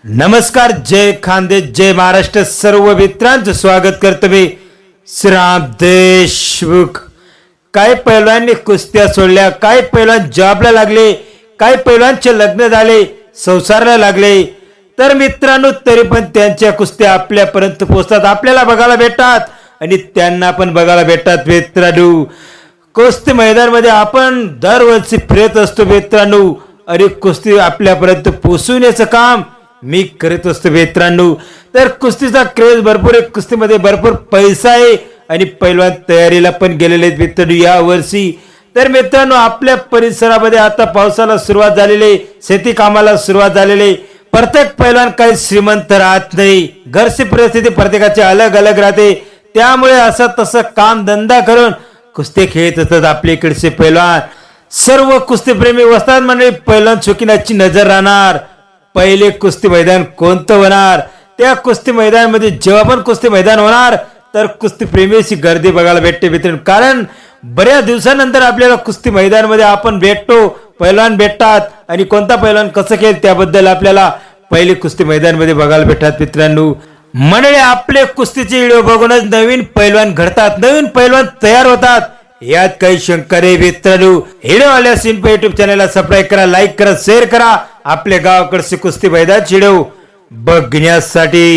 नमस्कार, जय खानदेश, जय महाराष्ट्र. सर्व मित्रांचं स्वागत करतो मी श्रीराम देशमुख. काही पैलवानांनी कुस्त्या सोडल्या, काही पैलवान जॉबला लागले, काही पैलवानचे लग्न झाले, संसाराला लागले. तर मित्रांनो, तरी पण त्यांच्या कुस्त्या आपल्यापर्यंत पोहोचतात, आपल्याला बघायला भेटतात आणि त्यांना पण बघायला भेटतात. मित्रांनो, कुस्ती मैदानामध्ये आपण दरवर्षी फिरत असतो मित्रांनो, आणि कुस्ती आपल्यापर्यंत पोहोचवण्याचं काम मी करत असतो मित्रांनो. तर कुस्तीचा क्रेज भरपूर आहे, कुस्तीमध्ये भरपूर पैसा आहे आणि पैलवान तयारीला पण गेलेले आहेत मित्रांनो या वर्षी. तर मित्रांनो, आपल्या परिसरामध्ये आता पावसाला सुरुवात झालेली आहे, शेती कामाला सुरुवात झालेली आहे. प्रत्येक पैलवान काही श्रीमंत राहत नाही, घरची परिस्थिती प्रत्येकाची अलग अलग राहते. त्यामुळे असं तसं काम धंदा करून कुस्ती खेळत असतात आपल्या इकडचे पैलवान. सर्व कुस्तीप्रेमी वस्ताद मंडळी पैलवान शौकीनाची नजर राहणार. पहिले कुस्ती मैदान कोणतं होणार, त्या कुस्ती मैदानामध्ये जेव्हा पण कुस्ती मैदान होणार तर कुस्ती प्रेमीची गर्दी बघायला भेटते मित्रांनो. कारण बऱ्याच दिवसानंतर आपल्याला कुस्ती मैदानामध्ये आपण भेटतो, पैलवान भेटतात आणि कोणता पैलवान कसं खेळ त्याबद्दल आपल्याला पहिले कुस्ती मैदानामध्ये बघायला भेटतात मित्रांनो. मंडळी, आपले कुस्तीचे व्हिडिओ बघूनच नवीन पैलवान घडतात, नवीन पैलवान तयार होतात, यात काही शंका नाही मित्रांनो. व्हिडिओ आल्यास युट्यूब चॅनलला सबस्क्राईब करा, लाईक करा, शेअर करा आपल्या गावाकडचे कुस्ती मैदान व्हिडिओ बघण्यासाठी.